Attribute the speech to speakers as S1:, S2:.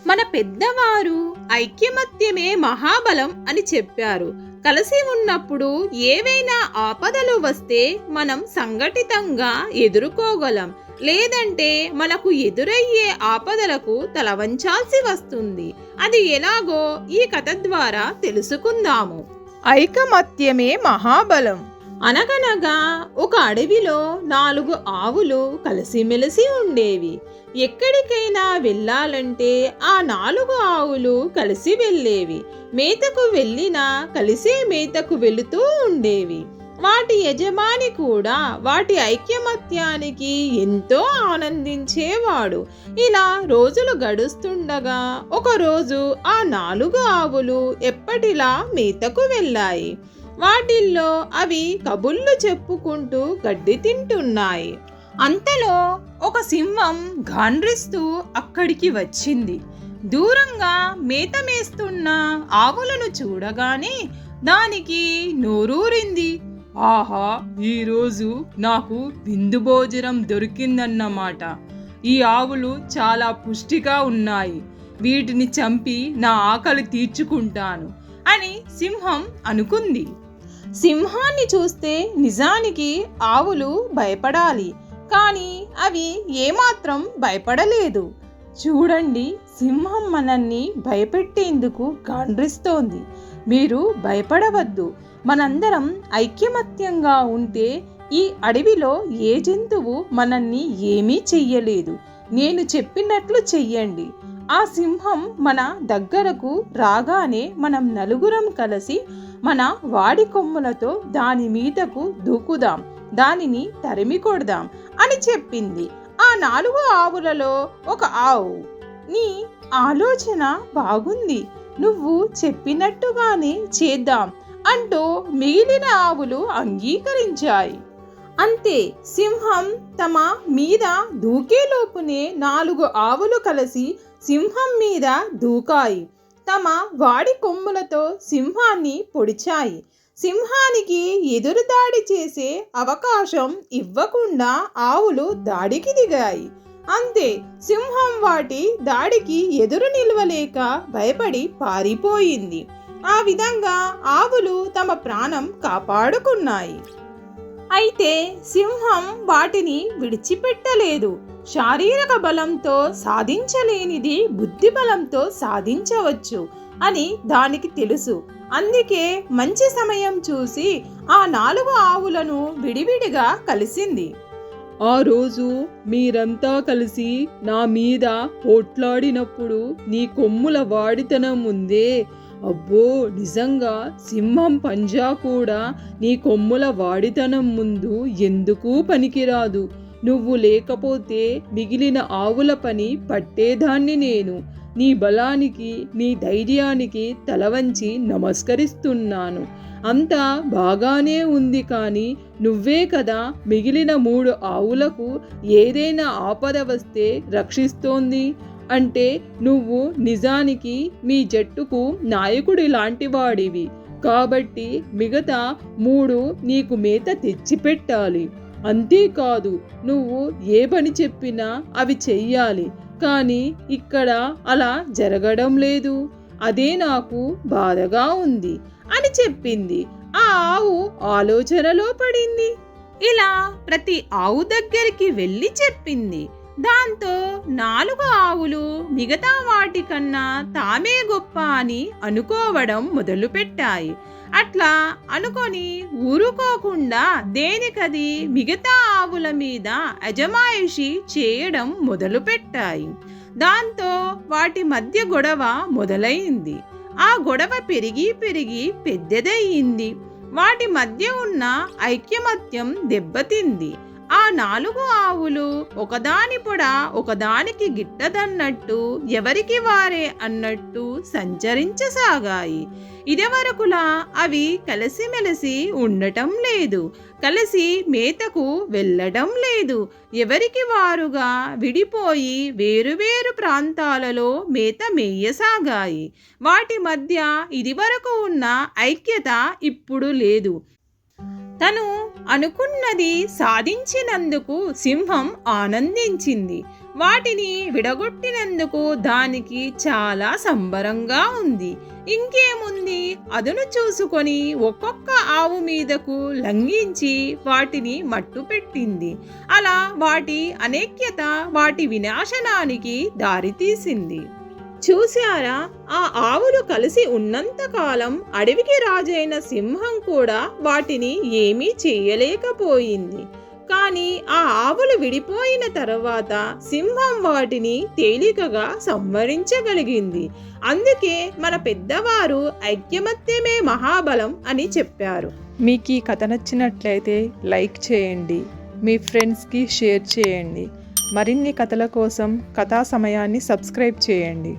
S1: మన పెద్దవారు ఐక్యమత్యమే మహాబలం అని చెప్పారు. కలిసి ఉన్నప్పుడు ఏవైనా ఆపదలు వస్తే మనం సంఘటితంగా ఎదుర్కోగలం. లేదంటే మనకు ఎదురయ్యే ఆపదలకు తలవంచాల్సి వస్తుంది. అది ఎలాగో ఈ కథ ద్వారా తెలుసుకుందాము.
S2: ఐకమత్యమే మహాబలం.
S1: అనగనగా ఒక అడవిలో 4 ఆవులు కలిసిమెలిసి ఉండేవి. ఎక్కడికైనా వెళ్ళాలంటే ఆ 4 ఆవులు కలిసి వెళ్ళేవి. మేతకు వెళ్ళినా కలిసే మేతకు వెళుతూ ఉండేవి. వాటి యజమాని కూడా వాటి ఐక్యమత్యానికి ఎంతో ఆనందించేవాడు. ఇలా రోజులు గడుస్తుండగా ఒకరోజు ఆ 4 ఆవులు ఎప్పటిలా మేతకు వెళ్ళాయి. వాటిల్లో అవి కబుర్లు చెప్పుకుంటూ గడ్డి తింటున్నాయి. అంతలో ఒక సింహం గాండ్రిస్తూ అక్కడికి వచ్చింది. దూరంగా మేత మేస్తున్న ఆవులను చూడగానే దానికి నోరూరింది.
S2: ఆహా, ఈరోజు నాకు విందు భోజనం దొరికిందన్నమాట. ఈ ఆవులు చాలా పుష్టిగా ఉన్నాయి. వీటిని చంపి నా ఆకలి తీర్చుకుంటాను అని సింహం అనుకుంది.
S1: సింహాన్ని చూస్తే నిజానికి ఆవులు భయపడాలి, కానీ అవి ఏమాత్రం భయపడలేదు.
S2: చూడండి, సింహం మనల్ని భయపెట్టేందుకు గాండ్రిస్తోంది. మీరు భయపడవద్దు. మనందరం ఐక్యమత్యంగా ఉంటే ఈ అడవిలో ఏ జంతువు మనల్ని ఏమీ చెయ్యలేదు. నేను చెప్పినట్లు చెయ్యండి. ఆ సింహం మన దగ్గరకు రాగానే మనం నలుగురం కలిసి మన వాడి కొమ్ములతో దాని మీదకు దూకుదాం, దానిని తరిమి కొడదాం అని చెప్పింది. ఆ 4 ఆవులలో ఒక ఆవు, నీ ఆలోచన బాగుంది, నువ్వు చెప్పినట్టుగానే చేద్దాం అంటూ మిగిలిన ఆవులు అంగీకరించాయి. అంతే, సింహం తమ మీద దూకేలోపునే 4 ఆవులు కలిసి సింహం మీద దూకాయి. తమ వాడి కొమ్ములతో సింహాన్ని పొడిచాయి. సింహానికి ఎదురుదాడి చేసే అవకాశం ఇవ్వకుండా ఆవులు దాడికి దిగాయి. అంతే, సింహం వాటి దాడికి ఎదురు నిలవలేక భయపడి పారిపోయింది. ఆ విధంగా ఆవులు తమ ప్రాణం కాపాడుకున్నాయి. అయితే సింహం వాటిని విడిచిపెట్టలేదు. శారీరక బలంతో సాధించలేనిది బుద్ధి బలంతో సాధించవచ్చు అని దానికి తెలుసు. అందుకే మంచి సమయం చూసి ఆ 4 ఆవులను విడివిడిగా కలిసింది. ఆ రోజు మీరంతా కలిసి నా మీద పోట్లాడినప్పుడు నీ కొమ్ముల వాడితనం ఉందే, అబ్బో, నిజంగా సింహం పంజా కూడా నీ కొమ్ముల వాడితనం ముందు ఎందుకూ పనికిరాదు. నువ్వు లేకపోతే మిగిలిన ఆవుల పని పట్టేదాన్ని నేను. నీ బలానికి, నీ ధైర్యానికి తలవంచి నమస్కరిస్తున్నాను. అంతా బాగానే ఉంది, కానీ నువ్వే కదా మిగిలిన 3 ఆవులకు ఏదైనా ఆపద వస్తే రక్షిస్తోంది. అంటే నువ్వు నిజానికి మీ జట్టుకు నాయకుడి లాంటి వాడివి. కాబట్టి మిగతా 3 నీకు మేత తెచ్చిపెట్టాలి. అంతేకాదు, నువ్వు ఏ పని చెప్పినా అవి చెయ్యాలి. కానీ ఇక్కడ అలా జరగడం లేదు. అదే నాకు బాధగా ఉంది అని చెప్పింది. ఆ ఆవు ఆలోచనలో పడింది. ఇలా ప్రతి ఆవు దగ్గరికి వెళ్ళి చెప్పింది. దాంతో 4 ఆవులు మిగతా వాటికన్నా తామే గొప్ప అని అనుకోవడం మొదలుపెట్టాయి. అట్లా అనుకొని ఊరుకోకుండా దేనికది మిగతా ఆవుల మీద అజమాయిషీ చేయడం మొదలుపెట్టాయి. దాంతో వాటి మధ్య గొడవ మొదలైంది. ఆ గొడవ పెరిగి పెరిగి పెద్దదయ్యింది. వాటి మధ్య ఉన్న ఐక్యమత్యం దెబ్బతింది. ఆ 4 ఆవులు ఒకదాని పొడ ఒకదానికి గిట్టదన్నట్టు ఎవరికి వారే అన్నట్టు సంచరించసాగాయి. ఇదివరకులా అవి కలిసిమెలిసి ఉండటం లేదు. కలిసి మేతకు వెళ్ళడం లేదు. ఎవరికి వారుగా విడిపోయి వేరువేరు ప్రాంతాలలో మేత మేయసాగాయి. వాటి మధ్య ఇదివరకు ఉన్న ఐక్యత ఇప్పుడు లేదు.
S1: తను అనుకున్నది సాధించినందుకు సింహం ఆనందించింది. వాటిని విడగొట్టినందుకు దానికి చాలా సంబరంగా ఉంది. ఇంకేముంది, అదును చూసుకొని ఒక్కొక్క ఆవు మీదకు లంఘించి వాటిని మట్టుపెట్టింది. అలా వాటి అనేక్యత వాటి వినాశనానికి దారితీసింది. చూశారా, ఆ ఆవులు కలిసి ఉన్నంతకాలం అడవికి రాజైన సింహం కూడా వాటిని ఏమీ చేయలేకపోయింది. కానీ ఆ ఆవులు విడిపోయిన తర్వాత సింహం వాటిని తేలికగా సంహరించగలిగింది. అందుకే మన పెద్దవారు ఐక్యమత్యమే మహాబలం అని చెప్పారు.
S2: మీకు ఈ కథ నచ్చినట్లయితే లైక్ చేయండి, మీ ఫ్రెండ్స్కి షేర్ చేయండి. మరిన్ని కథల కోసం కథా సమయాన్ని సబ్స్క్రైబ్ చేయండి.